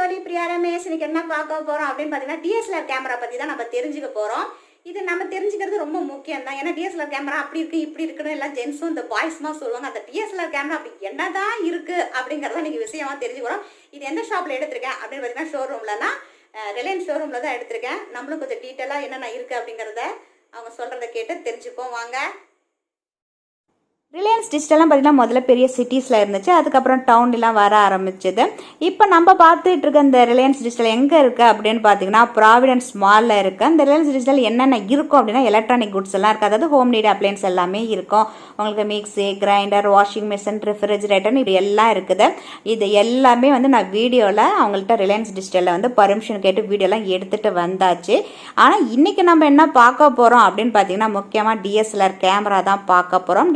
தோழி பிரியா ரமேஷ். இன்னைக்கு என்ன பார்க்க போகிறோம் அப்படின்னு பார்த்தீங்கன்னா டிஎஸ்எல்ஆர் கேமரா பற்றி தான் நம்ம தெரிஞ்சுக்க போகிறோம். இது நம்ம தெரிஞ்சுக்கிறது ரொம்ப முக்கியம் தான். ஏன்னா டிஎஸ்எல்ஆர் கேமரா அப்படி இருக்குது இப்படி இருக்குன்னு எல்லாம் ஜென்ஸும் இந்த பாய்ஸுமா சொல்லுவாங்க. அந்த டிஎஸ்எல்ஆர் கேமரா அப்படி என்ன தான் இருக்குது அப்படிங்கிறத நீங்கள் விஷயமாக தெரிஞ்சுக்கிறோம். இது எந்த ஷாப்பில் எடுத்திருக்கேன் அப்படின்னு பார்த்தீங்கன்னா ஷோரூம்லனா ரிலையன்ஸ் ஷோரூமில் தான் எடுத்திருக்கேன். நம்மளும் கொஞ்சம் டீட்டெயிலாக என்னென்ன இருக்குது அப்படிங்கிறத அவங்க சொல்கிறத கேட்டு தெரிஞ்சுப்போம் வாங்க. ரிலையன்ஸ் டிஜிட்டல்லாம் பார்த்திங்கன்னா முதல்ல பெரிய சிட்டிஸில் இருந்துச்சு, அதுக்கப்புறம் டவுன்லாம் வர ஆரம்பிச்சது. இப்போ நம்ம பார்த்துட்டு இருக்க இந்த ரிலையன்ஸ் டிஜிட்டல் எங்கே இருக்குது அப்படின்னு பார்த்தீங்கன்னா ப்ராவிடன்ஸ் மாலில் இருக்குது. இந்த ரிலையன்ஸ் டிஜிட்டல் என்னென்ன இருக்கும் அப்படின்னா எலக்ட்ரானிக் குட்ஸ் எல்லாம் இருக்குது. அதாவது ஹோம் நீட் அப்ளையன்ஸ் எல்லாமே இருக்கும். உங்களுக்கு மிக்ஸி, கிரைண்டர், வாஷிங் மிஷின், ரெஃப்ரிஜிரேட்டர்னு இப்படி எல்லாம் இருக்குது. இது எல்லாமே நான் வீடியோவில் அவங்கள்ட்ட ரிலையன்ஸ் டிஜிட்டலில் பர்மிஷன் கேட்டு வீடியோலாம் எடுத்துகிட்டு வந்தாச்சு. ஆனால் இன்றைக்கி நம்ம என்ன பார்க்க போகிறோம் அப்படின்னு பார்த்தீங்கன்னா முக்கியமாக டிஎஸ்எல்ஆர் கேமரா தான் பார்க்க போகிறோம்.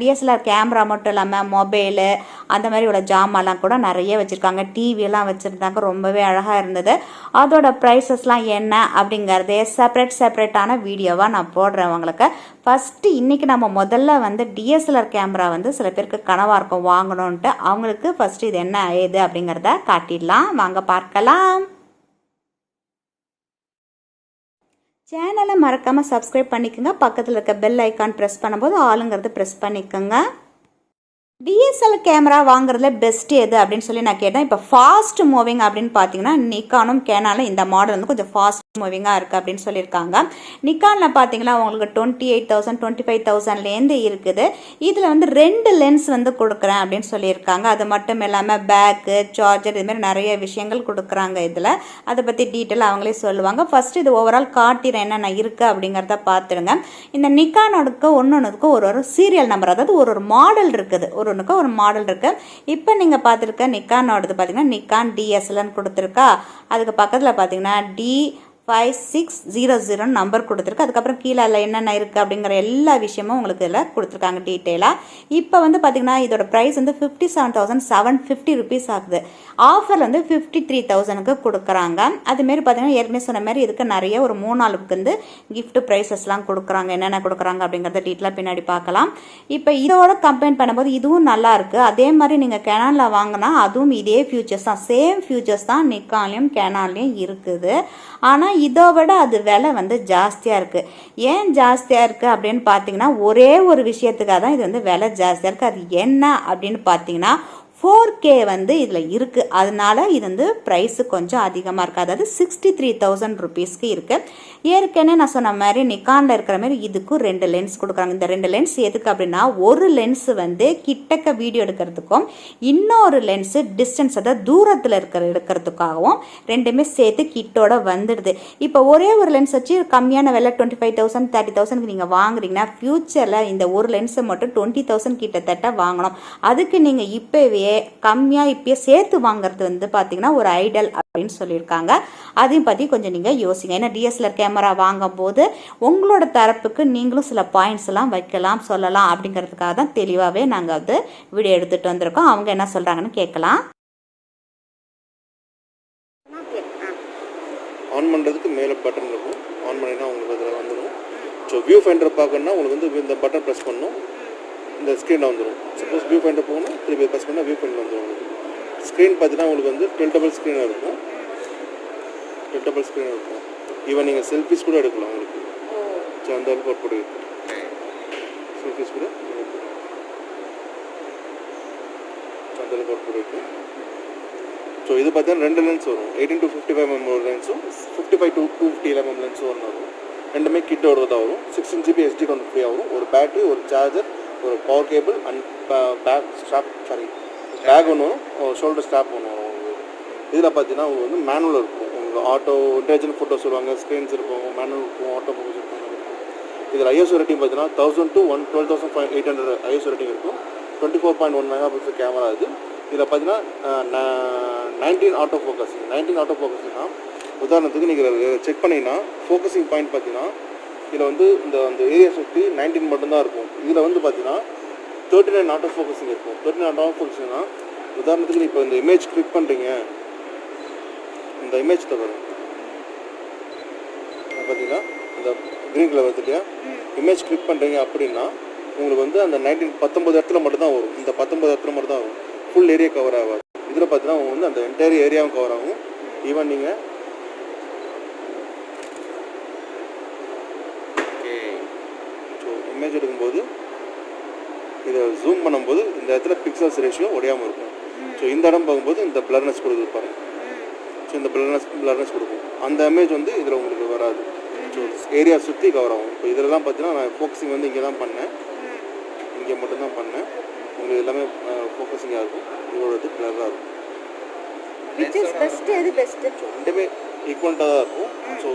டிஎஸ்எல்ஆர் கேமரா மட்டும் இல்லாமல் மொபைலு அந்த மாதிரி உள்ள ஜாமான்லாம் கூட நிறைய வச்சுருக்காங்க. டிவியெல்லாம் வச்சுருந்தாங்க, ரொம்பவே அழகாக இருந்தது. அதோட ப்ரைஸஸ்லாம் என்ன அப்படிங்கிறதே செப்பரேட்டான வீடியோவாக நான் போடுறேன் உங்களுக்கு. ஃபஸ்ட்டு இன்றைக்கி நம்ம முதல்ல டிஎஸ்எல்ஆர் கேமரா சில பேருக்கு கனவாக இருக்கும் வாங்கணுன்ட்டு. அவங்களுக்கு ஃபஸ்ட்டு இது என்ன ஏது அப்படிங்கிறத காட்டிடலாம், வாங்க பார்க்கலாம். சேனலை மறக்காமல் சப்ஸ்கிரைப் பண்ணிக்கோங்க. பக்கத்தில் இருக்க பெல் ஐக்கான் ப்ரெஸ் பண்ணும்போது ஆளுங்கிறது ப்ரெஸ் பண்ணிக்கோங்க. டிஎஸ்எல்ஆர் கேமரா வாங்குறதுல பெஸ்ட் எது அப்படின்னு சொல்லி நான் கேட்டேன். இப்போ ஃபாஸ்ட் மூவிங் அப்படின்னு பார்த்தீங்கன்னா நிக்கானும் கேனாலும் இந்த மாடல் கொஞ்சம் ஃபாஸ்ட் மூவிங்காக இருக்குது அப்படின்னு சொல்லியிருக்காங்க. நிக்கானில் பார்த்தீங்கன்னா உங்களுக்கு 28,000 25,000லேருந்து இருக்குது. இதில் 2 லென்ஸ் கொடுக்குறேன் அப்படின்னு சொல்லியிருக்காங்க. அது மட்டும் இல்லாமல் பேக்கு, சார்ஜர், இதுமாதிரி நிறைய விஷயங்கள் கொடுக்குறாங்க. இதில் அதை பற்றி டீட்டெயில் அவங்களே சொல்லுவாங்க. ஃபஸ்ட்டு இது ஓவரால் காட்டிறேன் என்னென்ன இருக்குது அப்படிங்கிறத பார்த்துருங்க. இந்த நிக்கானோடுக்கு ஒன்றுக்கு ஒரு சீரியல் நம்பர், அதாவது ஒரு மாடல் இருக்குது, ஒன்றுக்கு ஒரு மாடல் இருக்குது. இப்போ நீங்கள் பார்த்துருக்க நிக்கானோடது பார்த்தீங்கன்னா நிக்கான் டிஎஸ்எல்ஆர்னு கொடுத்துருக்கா. அதுக்கு பக்கத்தில் பார்த்தீங்கன்னா D5600 நம்பர் கொடுத்துருக்கு. அதுக்கப்புறம் கீழே என்னென்ன இருக்குது அப்படிங்கிற எல்லா விஷயமும் உங்களுக்கு இதில் கொடுத்துருக்காங்க டீட்டெயிலாக. இப்போ பார்த்தீங்கன்னா இதோட ப்ரைஸ் 57,750 ருபீஸ் ஆகுது. ஆஃபர் 53,000க்கு கொடுக்குறாங்க. அதுமாரி பார்த்தீங்கன்னா ஏற்கனவே சொன்ன மாதிரி இதுக்கு நிறைய ஒரு 3 நாளுக்கு கிஃப்ட் ப்ரைஸஸ்லாம் கொடுக்குறாங்க. என்னென்ன கொடுக்குறாங்க அப்படிங்கிறத டீட்டெயிலாக பின்னாடி பார்க்கலாம். இப்போ இதோட கம்பேர் பண்ணும்போது இதுவும் நல்லா இருக்குது. அதே மாதிரி நீங்கள் கேனானில் வாங்கினா அதுவும் இதே ஃபியூச்சர்ஸ் தான், சேம் ஃபியூச்சர்ஸ் தான் நிக்கான்லேயும் கேனான்லேயும் இருக்குது. ஆனால் இதை விட அது விலை ஜாஸ்தியாக இருக்குது. ஏன் ஜாஸ்தியாக இருக்குது அப்படின்னு பார்த்தீங்கன்னா ஒரே ஒரு விஷயத்துக்காக தான் இது விலை ஜாஸ்தியாக இருக்குது. அது என்ன அப்படின்னு பார்த்தீங்கன்னா 4K இதில் இருக்குது. அதனால இது ப்ரைஸு கொஞ்சம் அதிகமாக இருக்குது. அதாவது 63,000 ருபீஸ்க்கு இருக்குது. ஏற்கனவே நான் சொன்ன மாதிரி நிக்கானில் இருக்கிற மாதிரி இதுக்கும் 2 லென்ஸ் கொடுக்குறாங்க. இந்த 2 லென்ஸ் எதுக்கு அப்படின்னா ஒரு லென்ஸு கிட்டக்க வீடியோ எடுக்கிறதுக்கும் இன்னொரு லென்ஸு டிஸ்டன்ஸ், அதாவது தூரத்தில் எடுக்கிறதுக்காகவும் ரெண்டுமே சேர்த்து கிட்டோட வந்துடுது. இப்போ ஒரே ஒரு லென்ஸ் வச்சு கம்மியான விலை 25,000 30,000க்கு நீங்கள் வாங்குறீங்கன்னா ஃப்யூச்சரில் இந்த ஒரு லென்ஸை மட்டும் 20,000 கிட்டத்தட்ட வாங்கணும். அதுக்கு நீங்கள் இப்போவே கம்மியாக இப்பயே சேர்த்து வாங்குறது பார்த்தீங்கன்னா ஒரு ஐடியல் அப்படின்னு சொல்லியிருக்காங்க. அதையும் பற்றி கொஞ்சம் நீங்கள் யோசிங்க. ஏன்னா டிஎஸ்எல்ஆர் கேமரா வாங்கும் போது உங்களோட தரப்புக்கு நீங்களும் சில பாயிண்ட்ஸ் எல்லாம் வைக்கலாம், சொல்லலாம் அப்படிங்கிறதுக்காக தான் தெளிவாகவே நாங்கள் வீடியோ எடுத்துகிட்டு வந்திருக்கோம். அவங்க என்ன சொல்கிறாங்கன்னு கேட்கலாம். ஆன் பண்ணுறதுக்கு மேலே பட்டன் இருக்கும். ஆன் பண்ணினா உங்களுக்கு அதில் வந்துடும். ஸோ வியூ ஃபைண்டர் பார்க்கணுன்னா உங்களுக்கு இந்த பட்டன் ப்ரெஸ் பண்ணணும், இந்த ஸ்க்ரீனில் வந்துடும். சப்போஸ் வியூ ஃபைண்டர் போகணும், திருப்பி ப்ரெஸ் பண்ணால் வியூ ஃபைண்டர் வந்துடும். ஸ்க்ரீன் பார்த்தீங்கன்னா உங்களுக்கு டில்டபிள் ஸ்க்ரீனாக இருக்கும். ஈவன் நீங்கள் செல்ஃபிஸ் கூட எடுக்கலாம் உங்களுக்கு. ஸோ அந்த அளவுக்கு அவுட்புட் இருக்குது. செல்ஃபிஸ் கூட அந்த அளவுக்கு அவுட்புட் இருக்குது. ஸோ இது பார்த்தீங்கன்னா 2 லென்ஸ் வரும். 18 to 55 mm ஒரு லென்ஸும் 55 to 250 mm லென்ஸும் வரும். ரெண்டுமே கிட்டோட தான் வரும். 16 GB SD கொண்டு ஃப்ரீயாக வரும். ஒரு பேட்டரி, ஒரு சார்ஜர், ஒரு பவர் கேபிள் அண்ட் பேக் ஒன்று வரும், ஒரு ஷோல்டர் ஸ்ட்ராப் ஒன்று வரும். இதில் பார்த்தீங்கன்னா உங்களுக்கு மேனுவல் இருக்கும். உங்களுக்கு ஆட்டோ இன்டெலிஜென்ட் ஃபோட்டோ சொல்லுவாங்க, ஸ்க்ரீன்ஸ் இருக்கும், மேனுவல் இருக்கும், ஆட்டோ ஃபோக்கஸ் இருக்கும். இதில் ISO ரேட்டிங் பார்த்தீங்கன்னா 1000 to 12,800 ISO ரேட்டிங் இருக்கும். 24.1 MP கேமரா இது. இதில் பார்த்தீங்கன்னா 19 ஆட்டோ ஃபோக்கஸ்னா உதாரணத்துக்கு நீங்கள் செக் பண்ணிங்கன்னா ஃபோக்கஸிங் பாயிண்ட் பார்த்தீங்கன்னா இதில் இந்த ஏரியா சுற்றி 19 மட்டும்தான் இருக்கும். இதில் பார்த்தீங்கன்னா 39 ஆட்டோ ஃபோக்கஸிங் இருக்கும். 39 ஆட்டோ ஃபோக்கஸிங்னா உதாரணத்துக்கு இப்போ இந்த இமேஜ் கிளிக் பண்ணுறீங்க, இந்த இமேஜ் தவிர பார்த்தீங்கன்னா இந்த க்ரீன் கலர் வருது இல்லையா, இமேஜ் கிளிக் பண்ணுறீங்க அப்படின்னா உங்களுக்கு அந்த 19 இடத்துல மட்டும்தான் வரும். இந்த 19 இடத்துல மட்டும் தான் வரும். ஃபுல் ஏரியா கவர் ஆகாது. இதில் பார்த்தீங்கன்னா அந்த என்டையர் ஏரியாவும் கவர் ஆகும். ஈவன் நீங்கள் ஸோ இமேஜ் எடுக்கும்போது இதை ஜூம் பண்ணும்போது இந்த இடத்துல பிக்சல்ஸ் ரேஷியோ உடையாமல் இருக்கும். ஸோ இந்த இடம் பார்க்கும்போது இந்த பிளர்னஸ் கொடுக்குது பாருங்கள். ஸோ இந்த பிளர்னஸ் கொடுக்கும். அந்த இமேஜ் வந்து இதில் உங்களுக்கு வராது. ஸோ ஏரியா சுற்றி கவர் ஆகும். இப்போ இதெல்லாம் பார்த்தீங்கன்னா நான் ஃபோக்கஸிங் வந்து இங்கே தான் பண்ணேன், இங்கே மட்டும்தான் பண்ணேன். உங்களுக்கு எல்லாமே ஃபோக்கஸிங்காக இருக்கும். இதோட இது பிளராக இருக்கும். பெஸ்ட்டு ரெண்டுமே ஈக்குவல்ட்டாக தான் இருக்கும். ஸோ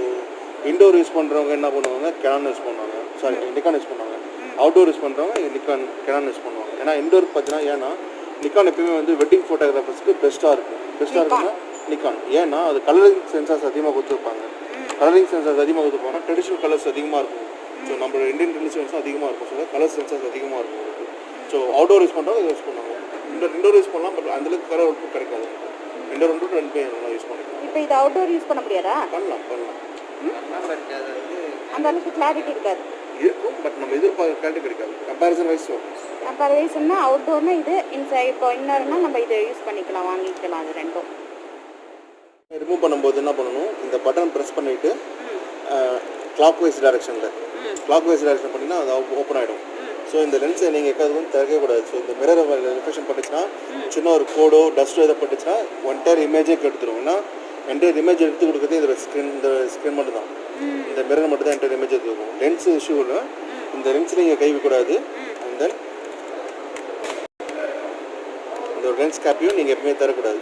இன்டோர் யூஸ் பண்ணுறவங்க என்ன பண்ணுவாங்க, கேனான் யூஸ் பண்ணுவாங்க, சாரி நிக்கான் யூஸ் பண்ணுவாங்க. அவுட்டோர் யூஸ் பண்ணுறவங்க கேனான் யூஸ் பண்ணுவாங்க. ஏன்னா இன்டோர் பார்த்தீங்கன்னா ஏன்னா நிக்கான் எப்பயுமே வந்து வெட்டிங் ஃபோட்டோகிராஃபர்ஸ்க்கு பெஸ்ட்டாக இருக்குன்னா நிக்கான். ஏன்னா அது கலரிங் சென்சார்ஸ் அதிகமாக கொடுத்துருப்பாங்க. கலரிங் சென்சார்ஸ் அதிகமாக கொடுத்துருப்பாங்கன்னா ட்ரெடிஷ்னல் கலர்ஸ் அதிகமாக இருக்கும். ஸோ நம்மளோட இந்தியன் ட்ரெடிஷன்ஸும் அதிகமாக இருக்கும். ஸோ கலர் சென்சார்ஸ் அதிகமாக இருக்கும். ஸோ அவுட்டோர் யூஸ் பண்ணுறவங்க இதை யூஸ் பண்ணுவாங்க. இன்டோர் யூஸ் பண்ணலாம், பட் அந்தளவுக்கு கலர் அவுட்புட் கிடைக்காது. இன்டோர் வந்து ரெண்டுமே நல்லா யூஸ் பண்ணிக்கலாம். இப்போ இது அவுட்டோர் யூஸ் பண்ண முடியாதா? பண்ணலாம் அந்த அளவுக்கு கிளாரிட்டி இருக்காது. இருக்கும், பட் நம்ம எதிர்பார்க்க கிளாரிட்டி கிடைக்காது. கம்பேரிசன் வைஸ்னா அவுட்டோர்னா இது இன்சைட், இப்போ இன்னொருனா நம்ம இதை யூஸ் பண்ணிக்கலாம், வாங்கிக்கலாம். அது ரெண்டும் ரிமூவ் பண்ணும்போது என்ன பண்ணணும், இந்த பட்டன் ப்ரெஸ் பண்ணிவிட்டு கிளாக் வைஸ் டைரக்ஷன் பண்ணிங்கன்னா அது ஓப்பன் ஆகிடும். ஸோ இந்த லென்ஸை நீங்கள் எக்காவது வந்து திறக்கக்கூடாது. ஸோ இந்த மிரரை ரிஃப்ளெக்ஷன் பட்டுச்சுன்னா சின்ன ஒரு கோடோ டஸ்ட்டோ எதை பட்டுச்சுன்னா என்டையர் இமேஜே கெடுத்துரும். ஏன்னா என்டையர் இமேஜ் எடுத்து கொடுக்குறது இந்த ஸ்க்ரீன் மட்டும் தான். இந்த மிரர் மட்டும் தான் என்டையர் இமேஜ் எடுத்துருக்கும். லென்ஸ் இஷ்யூவில் இந்த லென்ஸ் நீங்கள் கைவிக்கூடாது. அண்ட் தென் இந்த லென்ஸ் கேப்பையும் நீங்கள் எப்பவுமே தரக்கூடாது.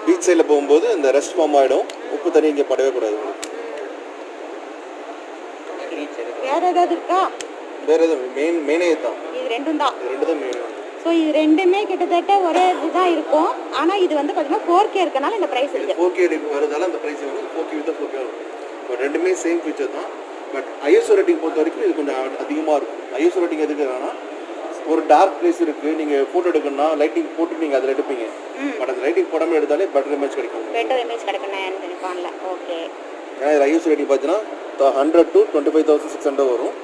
பீச் சைடில் போகும்போது இந்த ரெஸ்ட் ஃபார்ம் ஆகிடும். உப்பு தண்ணி இங்கே படவே கூடாது. வேறு ஏதாவது இருக்கா? வேறு எதுவும் மெயினே தான். இது ரெண்டும் தான் மெயின். ஸோ இது ரெண்டுமே கிட்டத்தட்ட ஒரே இதுதான் இருக்கும். ஆனால் இது வந்து பார்த்தீங்கன்னா 4K இருக்கனால இந்த ப்ரைஸ் இருக்குது. 4K வரதால அந்த ப்ரைஸ் வந்து 4K வித் 4K இருக்கும். பட் ரெண்டுமே சேம் ஃபீச்சர் தான். பட் ஐஎஸ்ஓ ரேட்டிங் பொறுத்த வரைக்கும் இது கொஞ்சம் அதிகமாக இருக்கும். ஐஎஸ்ஓ ரேட்டிங் எதுக்கு வேணா, ஒரு டார்க் பிளேஸ் இருக்குது, நீங்கள் ஃபோட்டோ எடுக்கணும்னா லைட்டிங் போட்டு நீங்கள் அதில் எடுப்பீங்க. பட் அந்த லைட்டிங் போடாமல் எடுத்தாலே பெட்டர் இமேஜ் கிடைக்கும். ஓகே. ஏன்னா இதில் ஐஎஸ்ஓ ரேட்டிங் பார்த்தீங்கன்னா 100 to 25,600 வரும்.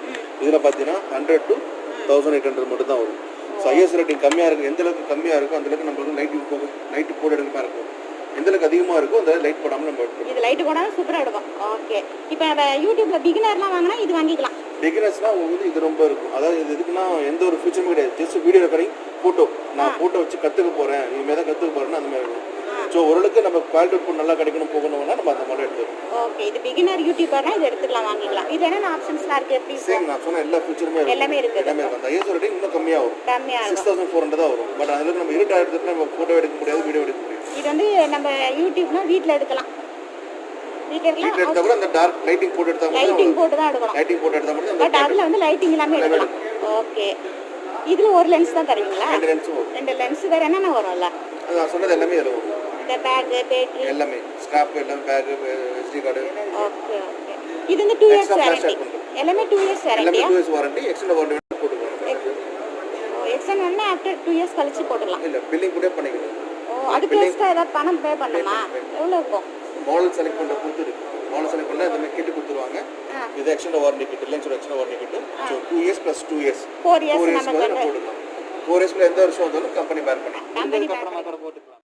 இதில் பார்த்தீங்கன்னா 100 to 1,800 மட்டும் தான் வரும். ஸோ ஐஎஸ் ரேட்டிங் கம்மியாக இருக்குது. எந்த அளவுக்கு கம்மியாக இருக்கும் அந்தளவுக்கு நம்மளுக்கு லைட்டு போட எடுக்கமாக இருக்கும். எந்த அளவுக்கு அதிகமாக இருக்கும் அந்த லைட் போடாமல் நம்ம எடுக்கணும். இது லைட்டு போடாமல் சூப்பராக எடுக்கும். ஓகே. இப்போ யூடியூப்பில் பிகினர்லாம் வாங்கினா இது வாங்கிக்கலாம். பிகினர்ஸ்னால் உங்களுக்கு வந்து இது ரொம்ப இருக்கும். அதாவது இது எதுக்குன்னா எந்த ஒரு ஃபியூச்சரும் கிடையாது. Just video recording, photo. நான் ஃபோட்டோ வச்சு கற்றுக்க போகிறேன், இனிமேல் தான் கற்றுக்க போகிறேன்னு அந்த மாதிரி இருக்கும். ஸோ ஓரளவுக்கு நம்ம குவாலிட்டி அவுட்புட் நல்லா கிடைக்கணும் போகணும்னா நம்ம அந்த மாதிரி எடுத்துக்கணும். ஓகே. இது பிகினர் யூடியூபர்னா இது எடுத்துக்கலாம், வாங்கிக்கலாம். இது என்னென்ன ஆப்ஷன்ஸ்லாம் இருக்குது? எப்படி சேம் நான் சொன்ன எல்லா ஃபீச்சருமே எல்லாமே இருக்குது. அந்த ஐஎஸ் ரேட்டிங் இன்னும் கம்மியாக வரும். 6400 தான் வரும். பட் அதில் நம்ம இருட்டா எடுத்துட்டு நம்ம ஃபோட்டோ எடுக்க முடியாது, வீடியோ எடுக்க முடியாது. இது வந்து நம்ம யூடியூப்னா வீட்டில் எடுக்கலாம். வீட்டில் எடுத்தா கூட அந்த டார்க் லைட்டிங் போட்டு எடுத்தா லைட்டிங் போட்டு தான் எடுக்கலாம். லைட்டிங் போட்டு எடுத்தா மட்டும். பட் அதில் வந்து லைட்டிங் எல்லாமே எடுக்கலாம். ஓகே. இதில் ஒரு லென்ஸ் தான் தருவீங்களா? ரெண்டு லென்ஸ் வேறு என்னென்ன வரும்ல? நான் சொன்னது எல்லாமே இதில் வரும். இந்த பேக், பேட்டரி எல்லாமே, ஸ்கிராப் எல்லாமே, பேக், SD கார்டு. ஓகே. இது வந்து 2 இயர்ஸ் வாரண்டி. எல்லாமே 2 இயர்ஸ் வாரண்டி. எல்லாமே 2 இயர்ஸ் வாரண்டி. எக்ஸ்டெண்ட் வாரண்டி போட்டுக்கலாம். எக்ஸ்டெண்ட் வந்து ஆஃப்டர் 2 இயர்ஸ் கழிச்சு போட்டுக்கலாம். இல்ல, பில்லிங் கூட பண்ணிக்கலாம். அதுக்கு எக்ஸ்ட்ரா ஏதாவது பணம் பே பண்ணணுமா? எவ்வளோ இருக்கும்? மாடல் செலக்ட் பண்ணுற பொறுத்து இருக்கு. மாடல் செலக்ட் பண்ணால் இந்த மாதிரி கிட்டு கொடுத்துருவாங்க. இது எக்ஸ்டெண்ட் வாரண்டி கிட், லென்ஸோட extend warranty kit. So 2 years + 2 years 4 years நம்ம போட்டுக்கலாம். 4 இயர்ஸ்ல எந்த வருஷம் வந்தாலும் கம்பெனி பேர் பண்ணி போட்டுக்கலாம்.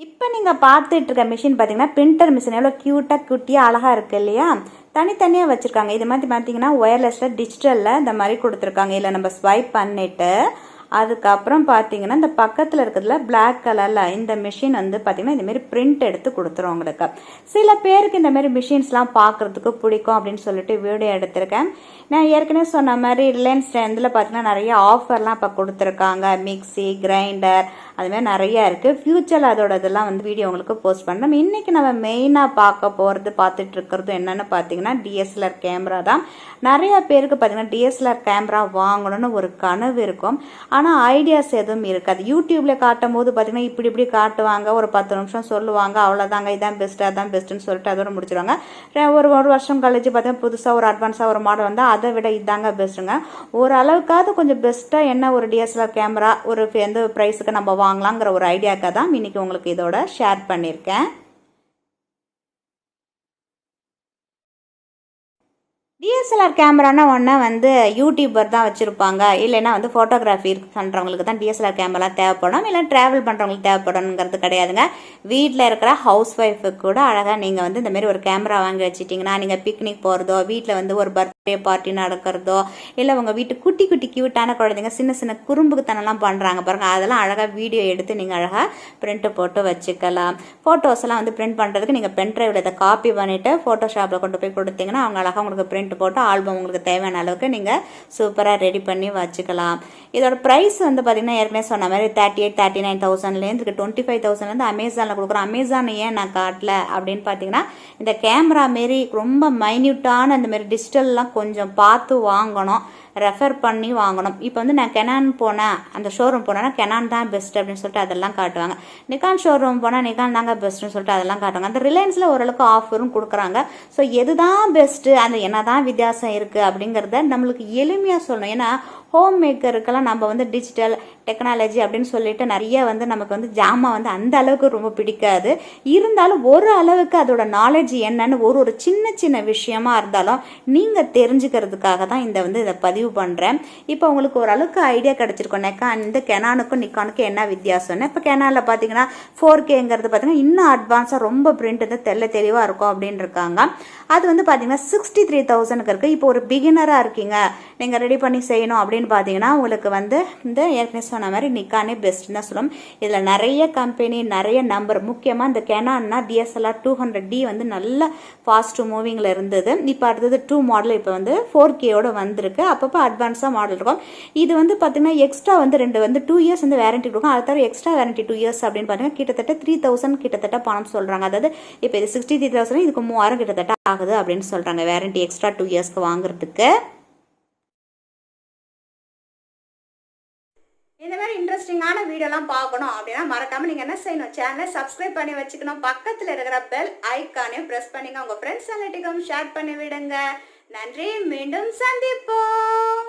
இப்போ நீங்கள் பார்த்துட்டு இருக்க மிஷின் பார்த்தீங்கன்னா பிரிண்டர் மிஷின் எவ்வளோ க்யூட்டாக குட்டியாக அழகாக இருக்குது இல்லையா? தனித்தனியாக வச்சுருக்காங்க. இது மாதிரி பார்த்தீங்கன்னா ஒயர்லெஸில் டிஜிட்டலில் இந்த மாதிரி கொடுத்துருக்காங்க. இல்லை நம்ம ஸ்வைப் பண்ணிவிட்டு அதுக்கப்புறம் பார்த்தீங்கன்னா இந்த பக்கத்தில் இருக்கிறதுல பிளாக் கலரில் இந்த மிஷின் வந்து பார்த்தீங்கன்னா இந்தமாரி பிரிண்ட் எடுத்து கொடுத்துரும் உங்களுக்கு. சில பேருக்கு இந்தமாரி மிஷின்ஸ்லாம் பார்க்குறதுக்கு பிடிக்கும் அப்படின்னு சொல்லிட்டு வீடியோ எடுத்திருக்கேன். நான் ஏற்கனவே சொன்ன மாதிரி ரிலையன்ஸ் இதில் பார்த்தீங்கன்னா நிறைய ஆஃபர்லாம் இப்போ கொடுத்துருக்காங்க. மிக்சி, கிரைண்டர், அதுமாதிரி நிறையா இருக்குது. ஃப்யூச்சரில் அதோட இதெல்லாம் வந்து வீடியோ உங்களுக்கு போஸ்ட் பண்ணுறோம். இன்றைக்கி நம்ம மெயினாக பார்த்துட்டு இருக்கிறது என்னென்னு பார்த்தீங்கன்னா டிஎஸ்எல்ஆர் கேமரா தான். நிறைய பேருக்கு பார்த்தீங்கன்னா டிஎஸ்எல்ஆர் கேமரா வாங்கணும்னு ஒரு கனவு இருக்கும். ஆனால் ஐடியாஸ் எதுவும் இருக்காது. யூடியூப்பில் காட்டும் போது பார்த்தீங்கன்னா இப்படி காட்டுவாங்க, ஒரு 10 நிமிஷம் சொல்லுவாங்க, அவ்வளோதாங்க, இதான் பெஸ்ட்டு அதான் பெஸ்ட்டுன்னு சொல்லிட்டு அதோட முடிச்சிடுவாங்க. ஒரு வருஷம் கழிச்சு பார்த்தீங்கன்னா புதுசாக ஒரு அட்வான்ஸாக ஒரு மாடல் வந்து அதை விட இதாங்க பெஸ்ட்டுங்க. ஓரளவுக்காவது கொஞ்சம் பெஸ்ட்டாக என்ன ஒரு டிஎஸ்எல்ஆர் கேமரா ஒரு எந்த ப்ரைஸுக்கு நம்ம வாங்கலாங்கிற ஒரு ஐடியாக்காக தான் இன்னைக்கு உங்களுக்கு இதோட ஷேர் பண்ணியிருக்கேன். டிஎஸ்எல்ஆர் கேமரானா ஒன்றா வந்து யூடியூபர் தான் வச்சுருப்பாங்க, இல்லைன்னா வந்து ஃபோட்டோகிராஃபி பண்ணுறவங்களுக்கு தான் டிஎஸ்எல்ஆர் கேமரா தேவைப்படும், இல்லை ட்ராவல் பண்ணுறவங்களுக்கு தேவைப்படும்ங்கிறது கிடையாதுங்க. வீட்டில் இருக்கிற ஹவுஸ் ஒய்ஃபுக்கு கூட அழகாக நீங்கள் வந்து இந்தமாரி ஒரு கேமரா வாங்கி வச்சுட்டிங்கன்னா நீங்கள் பிக்னிக் போகிறதோ, வீட்டில் வந்து ஒரு பர்த்டே பார்ட்டி நடக்கிறதோ, இல்லை உங்கள் வீட்டு குட்டி குட்டி க்யூட்டான குழந்தைங்க சின்ன சின்ன குறும்புக்குத்தனம்லாம் பண்ணுறாங்க பாருங்கள், அதெல்லாம் அழகாக வீடியோ எடுத்து நீங்கள் அழகாக பிரிண்ட்டு போட்டு வச்சுக்கலாம். ஃபோட்டோஸ் எல்லாம் வந்து பிரிண்ட் பண்ணுறதுக்கு நீங்கள் பென்ட்ரைவில் இதை காப்பி பண்ணிவிட்டு ஃபோட்டோஷாப்பில் கொண்டு போய் கொடுத்தீங்கன்னா அவங்க அழகாக உங்களுக்கு பிரிண்ட் போட்டு ஆல்பம் உங்களுக்கு தேவையான அளவுக்கு நீங்கள் சூப்பராக ரெடி பண்ணி வச்சுக்கலாம். இதோட ப்ரைஸ் வந்து பார்த்திங்கன்னா ஏற்கனவே சொன்ன மாதிரி 38,000-39,000லேருந்து 25,000லேருந்து அமேசானில் கொடுக்குறோம். அமேசான் ஏன் நான் காட்டல அப்படின்னு பார்த்தீங்கன்னா, இந்த கேமரா மாரி ரொம்ப மைன்யூட்டான இந்த மாதிரி டிஜிட்டல்லாம் கொஞ்சம் பார்த்து வாங்கணும், ரெஃபர் பண்ணி வாங்கணும். இப்போ வந்து நான் கெனான் போனேன், அந்த ஷோரூம் போனேன்னா கெனான் தான் பெஸ்ட் அப்படின்னு சொல்லிட்டு அதெல்லாம் காட்டுவாங்க. நிக்கான் ஷோரூம் போனால் நிக்கான் தாங்க பெஸ்ட்டுன்னு சொல்லிட்டு அதெல்லாம் காட்டுவாங்க. அந்த ரிலையன்ஸில் ஓரளவுக்கு ஆஃபரும் கொடுக்குறாங்க. ஸோ எது தான் பெஸ்ட்டு, அந்த என்ன தான் வித்தியாசம் இருக்குது அப்படிங்கிறத நம்மளுக்கு எளிமையாக சொல்லணும். ஏன்னா ஹோம் மேக்கருக்கெல்லாம் நம்ம வந்து டிஜிட்டல் டெக்னாலஜி அப்படின்னு சொல்லிட்டு நிறைய வந்து நமக்கு வந்து ஜாமான் வந்து அந்த அளவுக்கு ரொம்ப பிடிக்காது. இருந்தாலும் ஒரு அளவுக்கு அதோட நாலேஜ் என்னன்னு ஒரு சின்ன சின்ன விஷயமா இருந்தாலும் நீங்கள் தெரிஞ்சுக்கிறதுக்காக தான் இதை பதிவு பண்ணுறேன். இப்போ உங்களுக்கு ஓரளவுக்கு ஐடியா கிடச்சிருக்கோம் இந்த கெனானுக்கும் நிக்கானுக்கும் என்ன வித்தியாசம்னு. இப்போ கெனானில் பார்த்தீங்கன்னா 4Kங்கிறது பார்த்தீங்கன்னா இன்னும் அட்வான்ஸாக ரொம்ப பிரிண்ட் வந்து தெளிவாக இருக்கும் அப்படின்னு இருக்காங்க. அது வந்து பார்த்தீங்கன்னா 63,000க்கு இருக்குது. இப்போ ஒரு பிகினராக இருக்கீங்க, நீங்கள் ரெடி பண்ணி செய்யணும் அப்படின்னு பார்த்தீங்கன்னா உங்களுக்கு வந்து இந்த ஏற்கனவே சொன்ன மாதிரி நிக்கானே பெஸ்ட்னு தான் சொல்லும். இதில் நிறைய கம்பெனி நிறைய நம்பர், முக்கியமாக இந்த கெனான்னா DSLR 200D வந்து நல்ல ஃபாஸ்ட் மூவிங்கில் இருந்தது. இப்போ அடுத்தது 2 மாடல் இப்போ வந்து 4Kயோட வந்திருக்கு. அப்பப்போ அட்வான்ஸாக மாடல் இருக்கும். இது வந்து பார்த்தீங்கன்னா எக்ஸ்ட்ரா வந்து 2 இயர்ஸ் வந்து வேரண்டி கொடுக்கும். அது தவிர எக்ஸ்ட்ரா வேரண்டி 2 இயர்ஸ் அப்படின்னு பார்த்தீங்கன்னா கிட்டத்தட்ட 3,000 கிட்டத்தட்ட பணம் சொல்கிறாங்க. அதாவது இப்போ இது 63,000, இதுக்கு 3,000 கிட்டத்தட்ட ஆகுது அப்படின்னு சொல்கிறாங்க வேரண்டி எக்ஸ்ட்ரா 2 இயர்ஸ்க்கு வாங்குறதுக்கு. இந்த மாதிரி இன்ட்ரெஸ்டிங்கான வீடியோலாம் பார்க்கணும் அப்படின்னா மறக்காம நீங்கள் என்ன செய்யணும், சேனலை சப்ஸ்கிரைப் பண்ணி வச்சுக்கணும். பக்கத்தில் இருக்கிற பெல் ஐக்கானையும் ப்ரெஸ் பண்ணிங்க. உங்கள் ஃப்ரெண்ட்ஸ் எல்லாத்துக்கும் ஷேர் பண்ணி விடுங்க. நன்றி, மீண்டும் சந்திப்போம்.